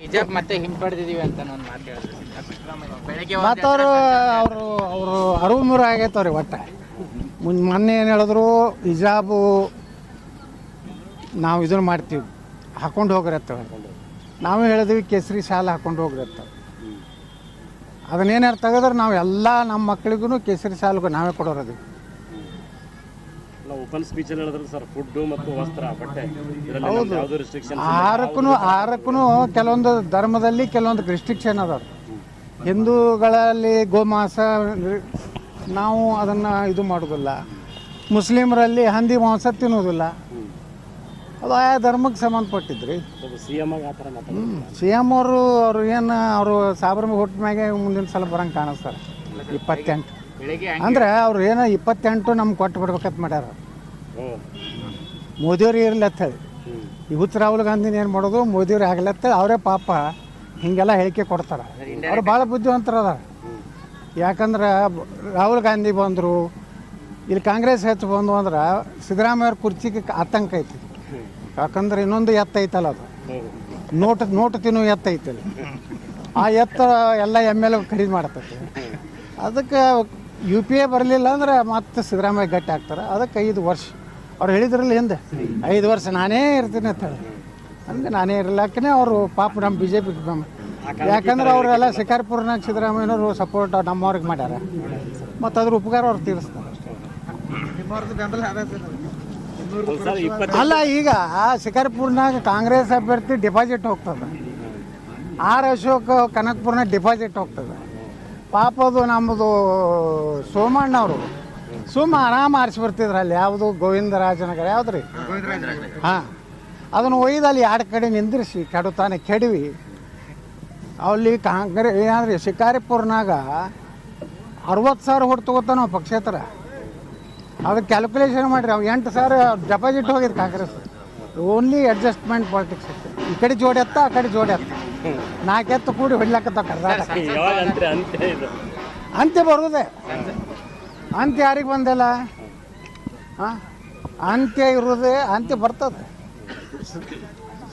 ಹಿಜಾಬ್ ಮತ್ತೆ ಹಿಂಪಡೆದಿದೀವಿ ಅಂತ ಒಂದು ಮಾತು ಹೇಳಿದ್ರು ಸಿದ್ದರಾಮಯ್ಯ ಬೆಳಗ್ಗೆ. ಮತ್ತು ಅವರು ಅರಿವು ಮೂರು ಆಗೈತವ್ರಿ ಒಟ್ಟು. ಮೊನ್ನೆ ಏನು ಹೇಳಿದ್ರು, ಹಿಜಾಬು ನಾವು ಇದನ್ನು ಮಾಡ್ತೀವಿ, ಹಾಕೊಂಡು ಹೋಗ್ರತ್ತವ. ನಾವು ಹೇಳಿದ್ವಿ ಕೇಸರಿ ಶಾಲೆ ಹಾಕೊಂಡು ಹೋಗ್ರತ್ತ. ಅದನ್ನೇನಾರು ತೆಗೆದ್ರೆ ನಾವು ಎಲ್ಲ ನಮ್ಮ ಮಕ್ಕಳಿಗೂ ಕೇಸರಿ ಶಾಲೆಗೂ ನಾವೇ ಕೊಡೋರದು. ಓಪನ್ ಸ್ಪೀಚ್ ಹೇಳಿದ್ರು ಸರ್, ಫುಡ್ ಮತ್ತು ವಸ್ತ್ರ, ಬಟ್ಟೆ, ಹೌದು. ಆಹಾರಕ್ಕೂ ಕೆಲವೊಂದು ಧರ್ಮದಲ್ಲಿ ಕೆಲವೊಂದು ರಿಸ್ಟ್ರಿಕ್ಷನ್ ಅದಾವೆ. ಹಿಂದೂಗಳಲ್ಲಿ ಗೋಮಾಂಸ ನಾವು ಅದನ್ನು ಇದು ಮಾಡೋದಿಲ್ಲ. ಮುಸ್ಲಿಮರಲ್ಲಿ ಹಂದಿ ಮಾಂಸ ತಿನ್ನೋದಿಲ್ಲ. ಅದು ಆಯಾ ಧರ್ಮಕ್ಕೆ ಸಂಬಂಧಪಟ್ಟಿದ್ರಿ. ಸಿ ಎಮ್ ಅವರು ಏನು ಸಾಬರ್ಮತಿ ಹುಟ್ಟ ಮ್ಯಾಗೆ ಮುಂದಿನ ಸಲ ಬರಂಗೆ ಕಾಣಿಸ್ತಾರೆ. 28 ಅಂದರೆ ಅವ್ರು ಏನೋ 28 ನಮ್ಗೆ ಕೊಟ್ಟು ಬಿಡ್ಬೇಕಂತ ಮಾಡ್ಯಾರ. ಮೋದಿಯವ್ರು ಇರ್ಲತ್ತ ಹೇಳಿ ಇವತ್ತು ರಾಹುಲ್ ಗಾಂಧಿನ ಏನು ಮಾಡೋದು, ಮೋದಿಯವ್ರು ಆಗ್ಲತ್ತ ಅವರೇ ಪಾಪ ಹೀಗೆಲ್ಲ ಹೇಳಿಕೆ ಕೊಡ್ತಾರೆ. ಅವ್ರು ಭಾಳ ಬುದ್ಧಿವಂತರ ಅದಾರ. ಯಾಕಂದ್ರೆ ರಾಹುಲ್ ಗಾಂಧಿ ಬಂದರು, ಇಲ್ಲಿ ಕಾಂಗ್ರೆಸ್ ಹೆಚ್ಚು ಬಂದು ಅಂದ್ರೆ ಸಿದ್ದರಾಮಯ್ಯವ್ರ ಕುರ್ಚಿಗೆ ಆತಂಕ ಐತಿ. ಯಾಕಂದ್ರೆ ಇನ್ನೊಂದು ಎತ್ತ ಐತಲ್ಲ, ಅದು ನೋಟು ತಿನ್ನೋ ಎತ್ತ ಐತಲ್ಲ. ಆ ಎತ್ತ ಎಲ್ಲ MLA ಖರೀದಿ ಮಾಡ್ತೈತೆ. ಅದಕ್ಕೆ UPA ಬರಲಿಲ್ಲ ಅಂದ್ರೆ ಮತ್ತೆ ಸಿದ್ದರಾಮಯ್ಯ ಗಟ್ಟಿ ಆಗ್ತಾರೆ. ಅದಕ್ಕೆ 5 ವರ್ಷ ಅವ್ರು ಹೇಳಿದ್ರಲ್ಲ ಹಿಂದೆ 5 ವರ್ಷ ನಾನೇ ಇರ್ತೀನಿ ಅಂತ ಹೇಳಿ. ಹಂಗೆ ನಾನೇ ಇರಲಾಕೇ ಅವರು ಪಾಪ ನಮ್ಮ BJP. ಯಾಕಂದ್ರೆ ಅವರೆಲ್ಲ ಶಿಕಾರಿಪುರನಾಗ ಸಿದ್ದರಾಮಯ್ಯನವರು ಸಪೋರ್ಟ್ ನಮ್ಮವ್ರಿಗೆ ಮಾಡ್ಯಾರ. ಮತ್ತು ಅದ್ರ ಉಪಕಾರ ಅವ್ರು ತೀರಿಸ್ತಾರೆ. ಅಲ್ಲ, ಈಗ ಶಿಕಾರಿಪುರನಾಗ ಕಾಂಗ್ರೆಸ್ ಅಭ್ಯರ್ಥಿ ಡಿಪಾಸಿಟ್ ಹೋಗ್ತದೆ. ಅಶೋಕ್ ಕನಕಪುರನಾಗ ಡಿಪಾಸಿಟ್ ಹೋಗ್ತದೆ. ಪಾಪ ಅದು ನಮ್ಮದು ಸೋಮಣ್ಣವರು ಆರಾಮ ಆರಿಸಿ ಬರ್ತಿದ್ರು. ಅಲ್ಲಿ ಯಾವುದು ಗೋವಿಂದರಾಜನಗರ ಯಾವ್ದು ರೀ, ಹಾಂ, ಅದನ್ನು ಒಯ್ದು ಅಲ್ಲಿ 2 ಕಡೆ ನಿಂದಿರಿಸಿ ಕೆಡುತ್ತಾನೆ ಕೆಡವಿ. ಅಲ್ಲಿ ಕಾಂಗ್ರೆಸ್ ಏನಾದ್ರಿ ಶಿಕಾರಿಪುರನಾಗ 60,000 ಹೊಟ್ಟು ತಗೋತಾನ ನಾವು ಪಕ್ಷೇತರ. ಅದಕ್ಕೆ ಕ್ಯಾಲ್ಕುಲೇಷನ್ ಮಾಡಿರಿ, ಅವು 8,000 ಡೆಪಾಸಿಟ್ ಹೋಗಿದ್ದು ಕಾಂಗ್ರೆಸ್. ಓನ್ಲಿ ಅಡ್ಜಸ್ಟ್ಮೆಂಟ್ ಪಾಲಿಟಿಕ್ಸ್ ಇತ್ತು. ಈ ಕಡೆ ಜೋಡಿ ಎತ್ತ, ಆ ಕಡೆ ಜೋಡಿ ಎತ್ತ, 4 ಎತ್ತು ಕೂಡಿ ಹೊಡ್ಲಕ್ಕತ್ತ ಕರ್ನಾಟಕ. ಅಂತ್ಯ ಬರೋದೆ, ಅಂತ್ಯ ಯಾರಿಗೆ ಬಂದಿಲ್ಲ. ಹಾಂ, ಅಂತ್ಯ ಇರೋದೇ, ಅಂತ್ಯ ಬರ್ತದೆ.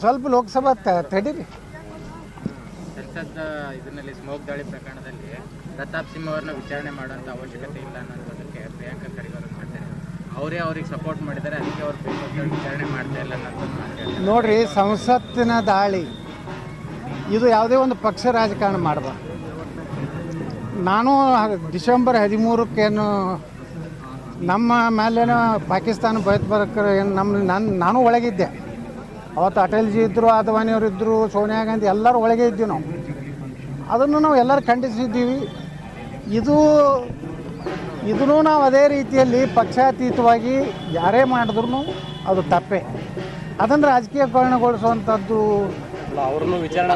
ಸ್ವಲ್ಪ ಲೋಕಸಭಾ ತಡೀರಿ. ಸಂಸತ್ ಇದರಲ್ಲಿ ಸ್ಮೋಕ್ ದಾಳಿ ಪ್ರಕರಣದಲ್ಲಿ ಪ್ರತಾಪ್ ಸಿಂಹ ಅವ್ರನ್ನ ವಿಚಾರಣೆ ಮಾಡುವಂಥ ಅವಶ್ಯಕತೆ ಇಲ್ಲ ಅನ್ನೋದಕ್ಕೆ ಪ್ರಿಯಾಂಕಾ ಖರ್ಗೆ ಅವರು ಮಾಡ್ತಾರೆ. ಅವರೇ ಅವ್ರಿಗೆ ಸಪೋರ್ಟ್ ಮಾಡಿದ್ದಾರೆ, ಅದಕ್ಕೆ ಅವ್ರು ವಿಚಾರಣೆ ಮಾಡ್ತಾ ಇಲ್ಲ ಅನ್ನೋದು ನೋಡ್ರಿ. ಸಂಸತ್ತಿನ ದಾಳಿ ಇದು ಯಾವುದೇ ಒಂದು ಪಕ್ಷ ರಾಜಕಾರಣ ಮಾಡಬಾರ್ದು. ನಾನು ಡಿಸೆಂಬರ್ 13 ನಮ್ಮ ಮೇಲೇನೋ ಪಾಕಿಸ್ತಾನ ಭಯೋತ್ಪಾದಕರು ನಾನು ಒಳಗಿದ್ದೆ. ಅವತ್ತು ಅಟಲ್ಜಿ ಇದ್ದರು, ಅದ್ವಾನಿಯವರು ಇದ್ದರು, ಸೋನಿಯಾ ಗಾಂಧಿ ಎಲ್ಲರೂ ಒಳಗೆ ಇದ್ದೀವಿ ನಾವು. ಅದನ್ನು ನಾವು ಎಲ್ಲರೂ ಖಂಡಿಸಿದ್ದೀವಿ. ಇದನ್ನು ನಾವು ಅದೇ ರೀತಿಯಲ್ಲಿ ಪಕ್ಷಾತೀತವಾಗಿ ಯಾರೇ ಮಾಡಿದ್ರು ಅದು ತಪ್ಪೇ. ಅದನ್ನು ರಾಜಕೀಯಕರಣಗೊಳಿಸುವಂಥದ್ದು ಅವ್ರನ್ನು ವಿಚಾರಣೆ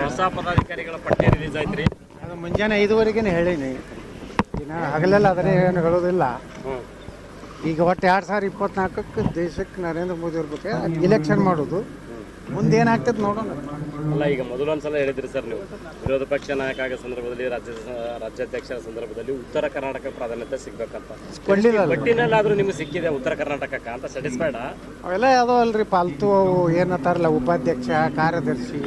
ಹೊಸ ಪದಾಧಿಕಾರಿಗಳ ಪಟ್ಟಿ ರಿಲೀಸ್ ಆಯ್ತು ರೀ. ಅದು ಮುಂಜಾನೆ 5 ಹೇಳೀನಿ. ಇನ್ನು ಹಗಲೆಲ್ಲ ಅದನ್ನೇ ಏನು ಹೇಳೋದಿಲ್ಲ. ಈಗ ಒಟ್ಟು 2024ಕ್ಕೆ ದೇಶಕ್ಕೆ ನರೇಂದ್ರ ಮೋದಿ ಇರ್ಬೇಕು, ಇಲೆಕ್ಷನ್ ಮಾಡೋದು. ಮುಂದೆ ಏನಾಗ್ತದೆ ನೋಡೋಣ. ಅಲ್ಲ, ಈಗ ಮೊದಲು ಒಂದ್ಸಲ ಹೇಳಿದ್ರಿ ಸರ್, ನೀವು ವಿರೋಧ ಪಕ್ಷ ನಾಯಕ ಆಗೋ ಸಂದರ್ಭದಲ್ಲಿ, ರಾಜ್ಯಾಧ್ಯಕ್ಷರ ಸಂದರ್ಭದಲ್ಲಿ ಉತ್ತರ ಕರ್ನಾಟಕ ಪ್ರಾಧಾನ್ಯತೆ ಸಿಗ್ಬೇಕಂತ ಪಟ್ಟಿನಲ್ಲಾದ್ರೂ ನಿಮ್ಗೆ ಸಿಕ್ಕಿದೆ ಉತ್ತರ ಕರ್ನಾಟಕಕ್ಕೆ ಅಂತ ಸ್ಯಾಟಿಸ್ಫೈಡ್? ಅವೆಲ್ಲ ಯಾವುದೋ ಅಲ್ರಿ ಪಾಲ್ತು ಏನಂತಾರಲ್ಲ, ಉಪಾಧ್ಯಕ್ಷ, ಕಾರ್ಯದರ್ಶಿ,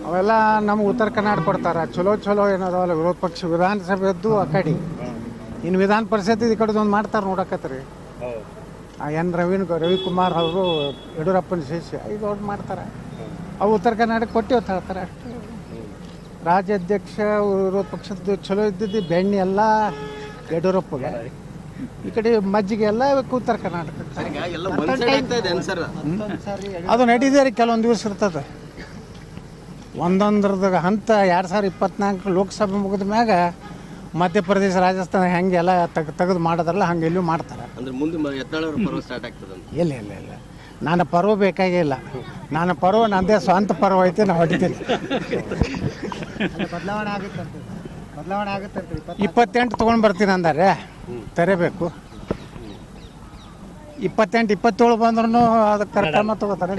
ಅವೆಲ್ಲ ನಮ್ಗೆ ಉತ್ತರ ಕರ್ನಾಟಕ ಕೊಡ್ತಾರೆ. ಚಲೋ ಏನದಾವಲ್ಲ ವಿರೋಧ ಪಕ್ಷ. ವಿಧಾನಸಭೆದ್ದು ಆ ಕಡೆ, ಇನ್ನು ವಿಧಾನ ಪರಿಷತ್ ಈ ಕಡೆದು ಒಂದು ಮಾಡ್ತಾರೆ ನೋಡಕತ್ರಿ. ರವಿಕುಮಾರ್ ಅವರು ಯಡಿಯೂರಪ್ಪನ ಶಿಷ್ಯ, ಈಗ ಅವ್ರು ಮಾಡ್ತಾರೆ. ಅವು ಉತ್ತರ ಕರ್ನಾಟಕ ಕೊಟ್ಟು ಹೇಳ್ತಾರೆ ಅಷ್ಟು. ರಾಜ್ಯಾಧ್ಯಕ್ಷ ವಿರೋಧ ಪಕ್ಷದ್ದು ಚಲೋ ಇದ್ದಿದ್ದು ಬೆಣ್ಣೆ ಎಲ್ಲ ಯಡಿಯೂರಪ್ಪಗೆ, ಈ ಕಡೆ ಮಜ್ಜಿಗೆ ಎಲ್ಲ ಉತ್ತರ ಕರ್ನಾಟಕ. ಅದು ನಡೀದೇ ರೀ, ಕೆಲವೊಂದು ದಿವಸ ಇರ್ತದೆ. ಒಂದೊಂದ್ರದಾಗ ಹಂತ 2024 ಲೋಕಸಭೆ ಮುಗಿದ ಮ್ಯಾಗ ಮಧ್ಯಪ್ರದೇಶ, ರಾಜಸ್ಥಾನ ಹೆಂಗೆಲ್ಲ ತೆಗೆದು ಮಾಡೋದ್ರಲ್ಲ ಹಂಗೆ ಎಲ್ಲೂ ಮಾಡ್ತಾರೆ. ಅಂದ್ರೆ ಮುಂದೆ ಎತ್ತಾಳವ್ರ ಪರ್ವ ಸ್ಟಾರ್ಟ್ ಆಗ್ತದೆ. ಇಲ್ಲ ನಾನು ಪರ್ವ ಬೇಕಾಗಿಲ್ಲ. ನಾನು ಪರ್ವ ನಂದೇ ಸ್ವಂತ ಪರ್ವ ಐತೆ, ನಾವು ಹೊಡಿತೀನಿ. ಬದಲಾವಣೆ ಆಗುತ್ತೆ 28 ತೊಗೊಂಡು ಬರ್ತೀನಿ ಅಂದಾರೆ, ತರಬೇಕು. 28, 27 ಬಂದ್ರೂ ಅದಕ್ಕೆ ಕರೆಕ್ಟ್ ತಗೋತಾರೆ.